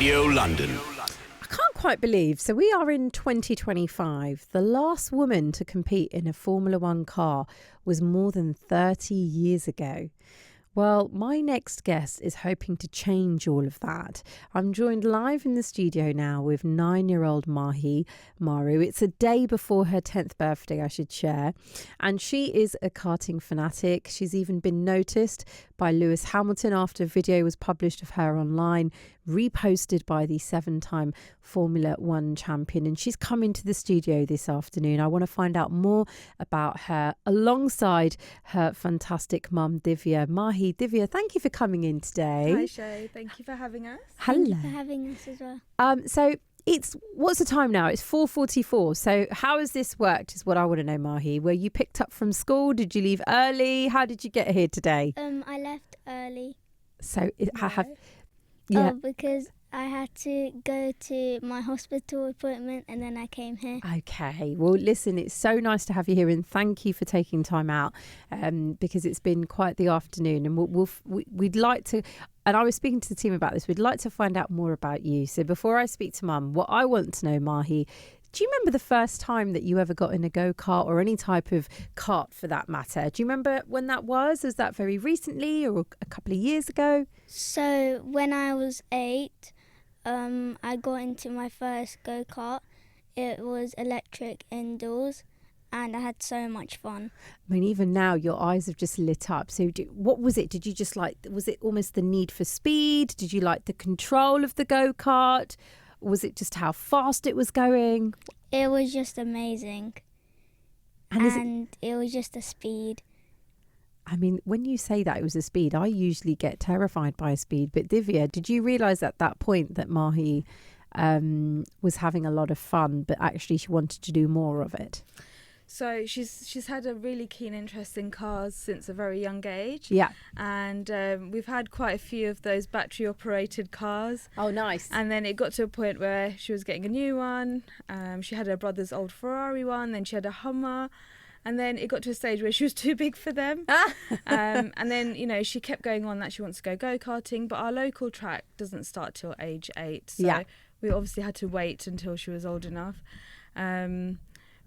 Radio London. I can't quite believe, so we are in 2025. The last woman to compete in a Formula One car was more than 30 years ago. Well, my next guest is hoping to change all of that. I'm joined live in the studio now with 9-year-old Maru. It's a day before her 10th birthday, I should share. And she is a karting fanatic. She's even been noticed by Lewis Hamilton after a video was published of her online, reposted by the 7-time Formula One champion. And she's come into the studio this afternoon. I want to find out more about her alongside her fantastic mum, Divya. Divya, thank you for coming in today. Hi, Shay. Thank you for having us. Hello. Thank you for having us as well. So what's the time now? It's 4:44. So how has this worked is what I want to know, Mahi. Were you picked up from school? Did you leave early? How did you get here today? I left early. So Because I had to go to my hospital appointment and then I came here. Okay. Well, listen, it's so nice to have you here and thank you for taking time out because it's been quite the afternoon and we'd like to, and I was speaking to the team about this, we'd like to find out more about you. So before I speak to Mum, what I want to know, Mahi, do you remember the first time that you ever got in a go-kart or any type of kart for that matter? Do you remember when that was? Was that very recently or a couple of years ago? So when I was 8, I got into my first go-kart. It was electric indoors and I had so much fun. I mean, even now your eyes have just lit up. So what was it? Did you just was it almost the need for speed? Did you like the control of the go-kart? Was it just how fast it was going? It was just amazing. And it was just the speed. I mean, when you say that it was a speed, I usually get terrified by a speed. But Divya, did you realise at that point that Mahi was having a lot of fun, but actually she wanted to do more of it? So she's had a really keen interest in cars since a very young age. Yeah. And we've had quite a few of those battery-operated cars. Oh, nice. And then it got to a point where she was getting a new one. She had her brother's old Ferrari one. Then she had a Hummer. And then it got to a stage where she was too big for them. And then, she kept going on that she wants to go go-karting. But our local track doesn't start till age 8. So we obviously had to wait until she was old enough.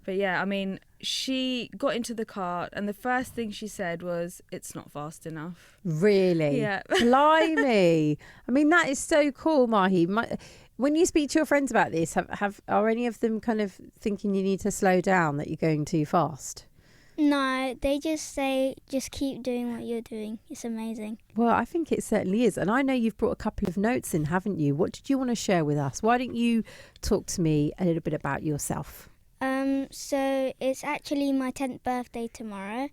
But yeah, I mean, she got into the kart and the first thing she said was, "It's not fast enough." Really? Yeah. Blimey. I mean, that is so cool, Mahi. When you speak to your friends about this, are any of them kind of thinking you need to slow down, that you're going too fast? No, they just say, just keep doing what you're doing. It's amazing. Well, I think it certainly is. And I know you've brought a couple of notes in, haven't you? What did you want to share with us? Why don't you talk to me a little bit about yourself? So it's actually my 10th birthday tomorrow,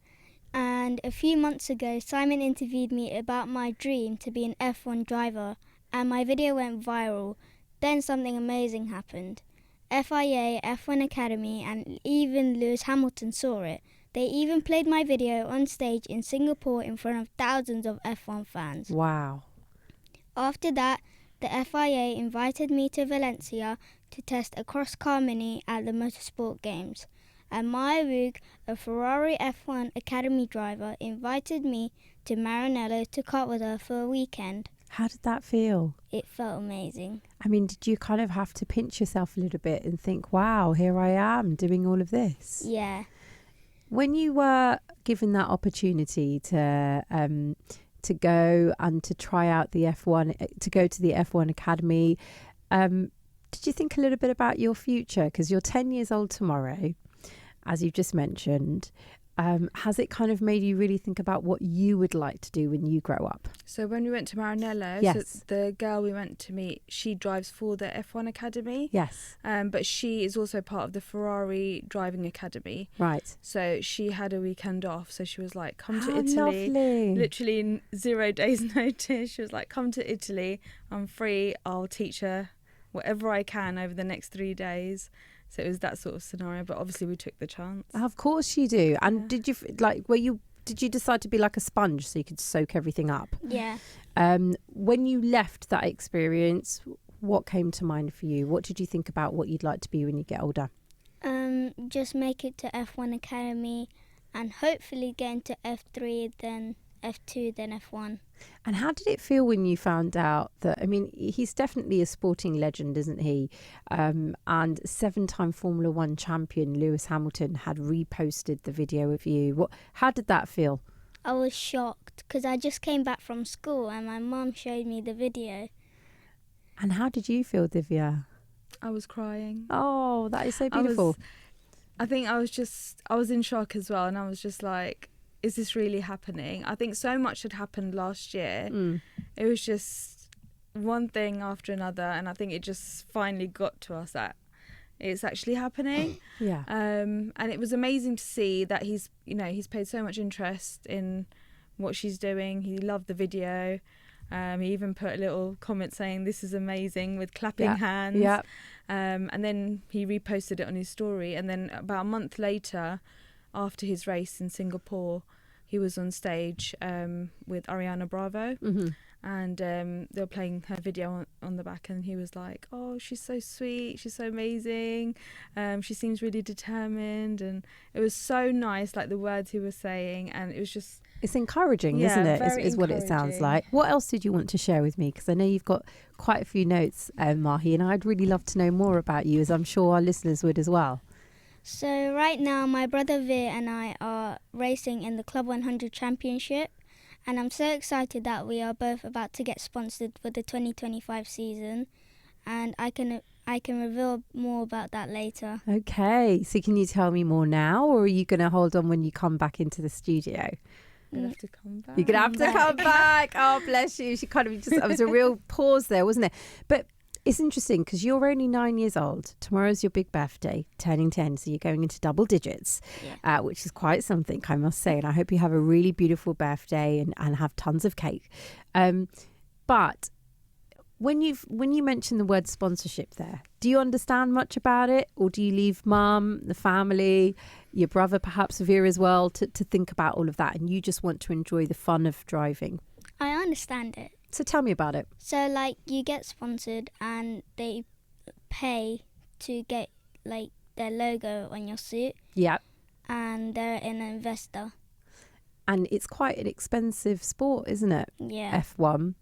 and a few months ago Simon interviewed me about my dream to be an F1 driver, and my video went viral. Then something amazing happened. FIA, F1 Academy, and even Lewis Hamilton saw it. They even played my video on stage in Singapore in front of thousands of F1 fans. Wow. After that, the FIA invited me to Valencia to test a cross-car mini at the Motorsport Games. And Maya Rug, a Ferrari F1 Academy driver, invited me to Maranello to kart with her for a weekend. How did that feel? It felt amazing. I mean, did you kind of have to pinch yourself a little bit and think, wow, here I am doing all of this? Yeah. When you were given that opportunity to go and to try out the F1, to go to the F1 Academy, did you think a little bit about your future? Because you're 10 years old tomorrow, as you've just mentioned. Has it kind of made you really think about what you would like to do when you grow up? So when we went to Maranello, yes. So the girl we went to meet, she drives for the F1 Academy. Yes. But she is also part of the Ferrari Driving Academy. Right. So she had a weekend off. So she was like, come to How Italy. lovely. Literally in 0 days notice. She was like, come to Italy. I'm free. I'll teach her whatever I can over the next 3 days. So it was that sort of scenario, but obviously we took the chance. Of course you do. And did you did you decide to be like a sponge so you could soak everything up? Yeah. When you left that experience, what came to mind for you? What did you think about what you'd like to be when you get older? Just make it to F1 Academy and hopefully get into F3, then F2, then F1. And how did it feel when you found out that, I mean, he's definitely a sporting legend, isn't he? And 7-time Formula One champion Lewis Hamilton had reposted the video of you. How did that feel? I was shocked because I just came back from school and my mum showed me the video. And how did you feel, Divya? I was crying. Oh, that is so beautiful. I think I was in shock as well, and I was just like, is this really happening? I think so much had happened last year. It was just one thing after another, and I think it just finally got to us that it's actually happening. Yeah. And it was amazing to see that he's paid so much interest in what she's doing. He loved the video. He even put a little comment saying, "This is amazing," with clapping hands. Yeah. And then he reposted it on his story. And then about a month later, after his race in Singapore, he was on stage with Ariana Bravo. And they were playing her video on the back, and he was like, "Oh, she's so sweet, she's so amazing, she seems really determined." And it was so nice, like the words he was saying, and it was just... It's encouraging, Yeah, isn't it? very Is what it sounds encouraging. like. What else did you want to share with me? Because I know you've got quite a few notes, Mahi, and I'd really love to know more about you, as I'm sure our listeners would as well. So right now my brother Veer and I are racing in the Club 100 Championship, and I'm so excited that we are both about to get sponsored for the 2025 season, and I can reveal more about that later. Okay, so can you tell me more now, or are you going to hold on when you come back into the studio? You'll have to come back. You're going to have to come back. Oh, bless you. She kind of just, it was a real pause there, wasn't it? But it's interesting because you're only 9 years old. Tomorrow's your big birthday, turning 10. So you're going into double digits, which is quite something, I must say. And I hope you have a really beautiful birthday and have tons of cake. But when you mention the word sponsorship there, do you understand much about it? Or do you leave mum, the family, your brother, perhaps Veer as well, to think about all of that? And you just want to enjoy the fun of driving? I understand it. So tell me about it. So like you get sponsored and they pay to get like their logo on your suit. Yeah. And they're an investor. And it's quite an expensive sport, isn't it? Yeah. F1.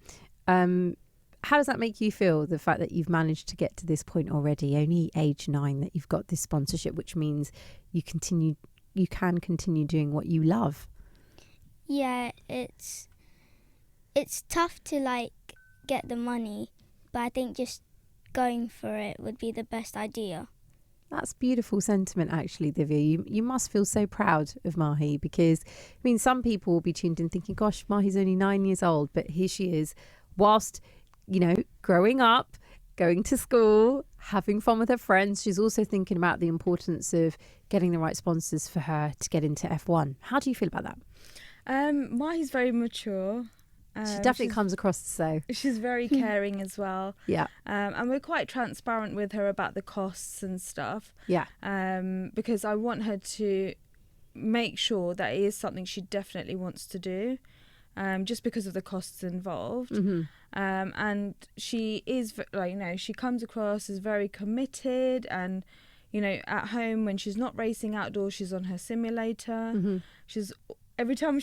How does that make you feel, the fact that you've managed to get to this point already, only age 9, that you've got this sponsorship, which means you can continue doing what you love? Yeah, it's tough to like get the money, but I think just going for it would be the best idea. That's beautiful sentiment, actually, Divya. You must feel so proud of Mahi, because, I mean, some people will be tuned in thinking, gosh, Mahi's only 9 years old, but here she is, whilst, growing up, going to school, having fun with her friends. She's also thinking about the importance of getting the right sponsors for her to get into F1. How do you feel about that? Mahi's very mature. She definitely comes across so. She's very caring as well. Yeah. And we're quite transparent with her about the costs and stuff. Yeah. Because I want her to make sure that it is something she definitely wants to do, just because of the costs involved. Mm-hmm. And she is, she comes across as very committed, and, at home when she's not racing outdoors, she's on her simulator. Mm-hmm. Every time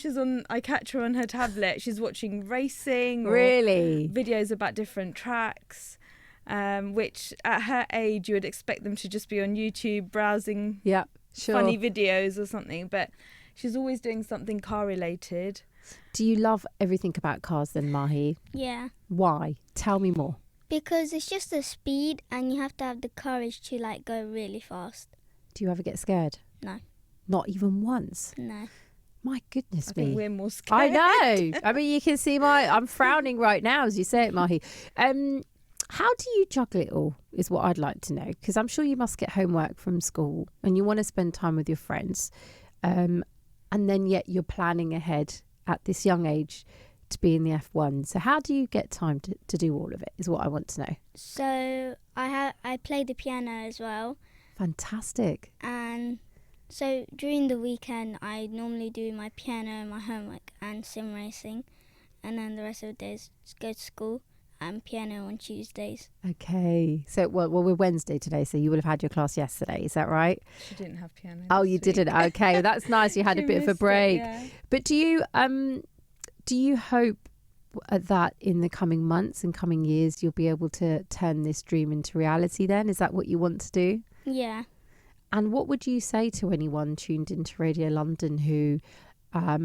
I catch her on her tablet, she's watching racing or Really? videos about different tracks, which at her age you would expect them to just be on YouTube browsing funny videos or something. But she's always doing something car related. Do you love everything about cars then, Mahi? Yeah. Why? Tell me more. Because it's just the speed, and you have to have the courage to like go really fast. Do you ever get scared? No. Not even once? No. My goodness I me. think we're more scared. I know. I mean, you can see I'm frowning right now as you say it, Mahi. How do you juggle it all is what I'd like to know. Because I'm sure you must get homework from school and you want to spend time with your friends. And then yet you're planning ahead at this young age to be in the F1. So how do you get time to do all of it is what I want to know. So I play the piano as well. Fantastic. And so during the weekend, I normally do my piano, my homework, and sim racing, and then the rest of the days just go to school and piano on Tuesdays. Okay. So well, we're Wednesday today, so you would have had your class yesterday. Is that right? She didn't have piano. Oh, you didn't. Okay, that's nice. You had a bit of a break. Yeah. But do you do you hope that in the coming months and coming years you'll be able to turn this dream into reality then? Is that what you want to do? Yeah. And what would you say to anyone tuned into Radio London who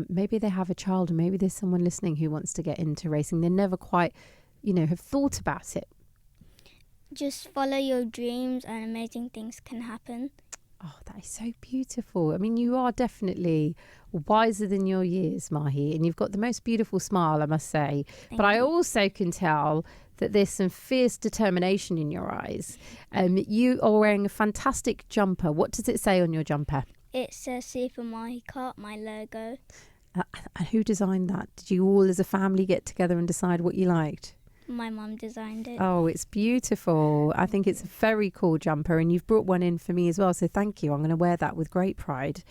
maybe they have a child, or maybe there's someone listening who wants to get into racing? They never quite, have thought about it. Just follow your dreams and amazing things can happen. Oh, that is so beautiful. I mean, you are definitely wiser than your years, Mahi, and you've got the most beautiful smile, I must say. But I also can tell that there's some fierce determination in your eyes. You are wearing a fantastic jumper. What does it say on your jumper? It says Super Mahi Kart, my logo. And who designed that? Did you all as a family get together and decide what you liked? My mum designed it. Oh, it's beautiful. I think it's a very cool jumper, and you've brought one in for me as well, so thank you. I'm going to wear that with great pride.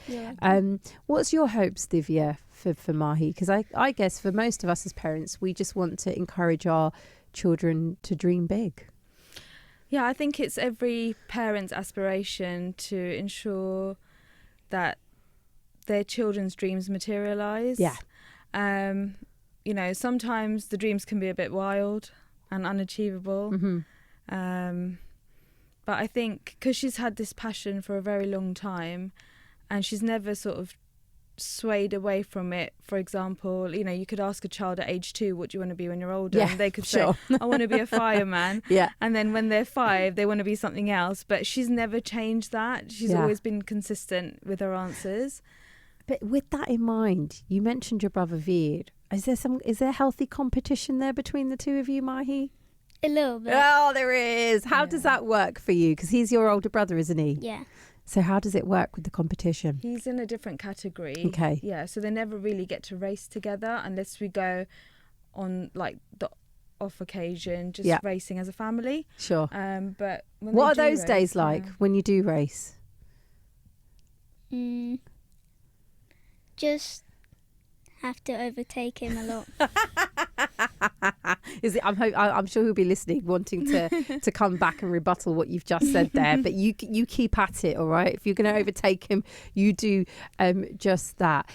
What's your hopes, Divya, for Mahi? Because I guess for most of us as parents, we just want to encourage our children to dream big. Yeah, I think it's every parent's aspiration to ensure that their children's dreams materialise. Yeah. Sometimes the dreams can be a bit wild and unachievable. Mm-hmm. But I think because she's had this passion for a very long time and she's never sort of swayed away from it. For example, you could ask a child at age 2, what do you want to be when you're older? Yeah, and they could sure. say, I want to be a fireman. Yeah. And then when they're 5, they want to be something else. But she's never changed that. She's always been consistent with her answers. But with that in mind, you mentioned your brother Veer. Is there healthy competition there between the two of you, Mahi? A little bit. Oh, there is. How does that work for you? Because he's your older brother, isn't he? Yeah. So how does it work with the competition? He's in a different category. Okay. Yeah, so they never really get to race together unless we go on like the off occasion, just racing as a family. Sure. But what are those days like when you do race? Just have to overtake him a lot. Is it? I'm sure he'll be listening, wanting to come back and rebuttal what you've just said there. But you keep at it, all right? If you're going to overtake him, you do just that.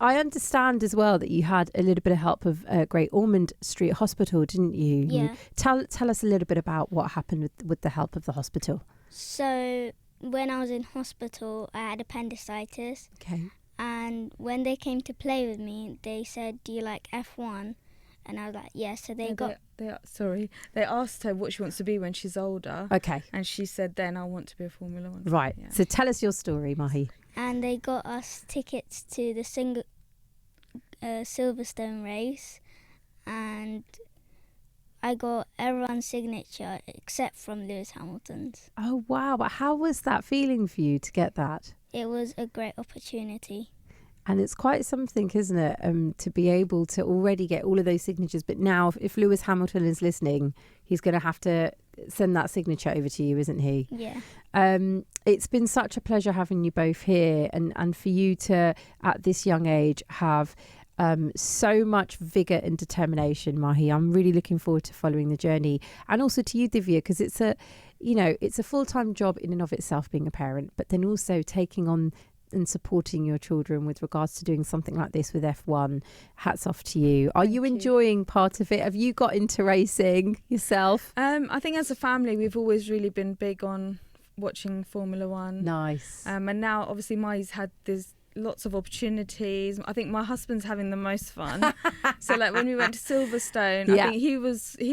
I understand as well that you had a little bit of help of Great Ormond Street Hospital, didn't you? Yeah. Tell us a little bit about what happened with the help of the hospital. So when I was in hospital, I had appendicitis. Okay. And when they came to play with me, they said, do you like F1? And I was like, yes. So they asked her what she wants to be when she's older. Okay. And she said, then I want to be a Formula 1. Right. Yeah. So tell us your story, Mahi. And they got us tickets to the Silverstone race. And I got everyone's signature except from Lewis Hamilton's. Oh, wow. But how was that feeling for you to get that? It was a great opportunity. And it's quite something, isn't it, to be able to already get all of those signatures. But now, if Lewis Hamilton is listening, he's going to have to send that signature over to you, isn't he? Yeah. It's been such a pleasure having you both here, and for you to, at this young age, have so much vigour and determination, Mahi. I'm really looking forward to following the journey. And also to you, Divya, because it's a full-time job in and of itself being a parent, but then also taking on and supporting your children with regards to doing something like this with F1. Hats off to you. Are you enjoying part of it? Have you got into racing yourself? I think as a family, we've always really been big on watching Formula 1. Nice. And now, obviously, Mai's had lots of opportunities. I think my husband's having the most fun. So like when we went to Silverstone, I think he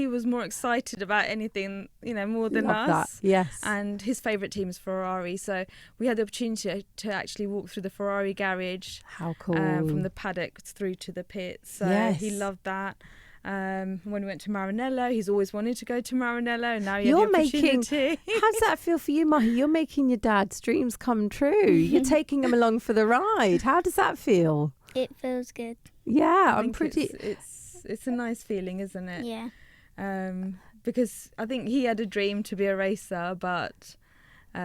was more excited about anything, more than Love us. That. Yes. And his favourite team is Ferrari. So we had the opportunity to actually walk through the Ferrari garage. How cool. From the paddock through to the pits. So he loved that. When we went to Maranello, he's always wanted to go to Maranello, and now you have the opportunity. How's that feel for you, Mahi? You're making your dad's dreams come true. You're taking him along for the ride. How does that feel? It feels good. Yeah, I'm pretty. It's a nice feeling, isn't it? Yeah. Because I think he had a dream to be a racer, but he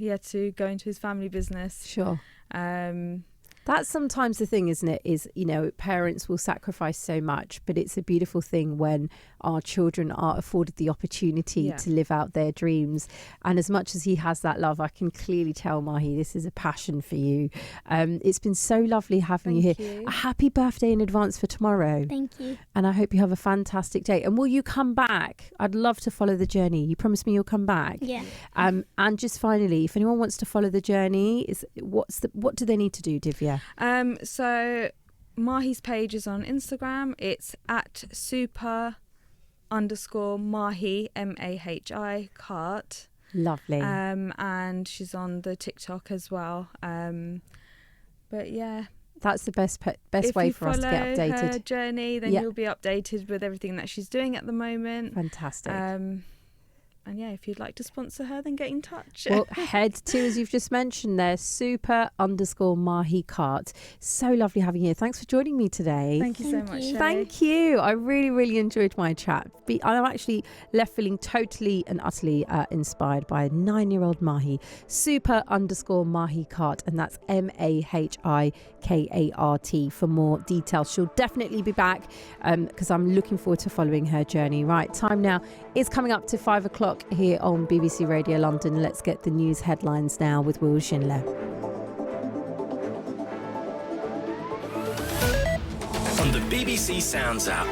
had to go into his family business. Sure. That's sometimes the thing, isn't it? Is, you know, parents will sacrifice so much, but it's a beautiful thing when our children are afforded the opportunity to live out their dreams. And as much as he has that love, I can clearly tell, Mahi, this is a passion for you. It's been so lovely having you here. A happy birthday in advance for tomorrow. Thank you. And I hope you have a fantastic day. And will you come back? I'd love to follow the journey. You promise me you'll come back? Yeah. And just finally, if anyone wants to follow the journey, what do they need to do, Divya? So Mahi's page is on Instagram. It's at super_Mahi, MAHI, kart. Lovely. And she's on the TikTok as well. But yeah. That's the best way for us to get updated. If you follow her journey, then you'll be updated with everything that she's doing at the moment. Fantastic. And yeah, if you'd like to sponsor her, then get in touch. Well, head to, as you've just mentioned there, super_Mahi kart. So lovely having you. Thanks for joining me today. Thank you so much, Shay. Thank you. I really, really enjoyed my chat. I'm actually left feeling totally and utterly inspired by a 9-year-old Mahi. super_Mahi kart. And that's MAHIKART for more details. She'll definitely be back because I'm looking forward to following her journey. Right, time now is coming up to 5 o'clock here on BBC Radio London. Let's get the news headlines now with Will Schindler. On the BBC Sounds app.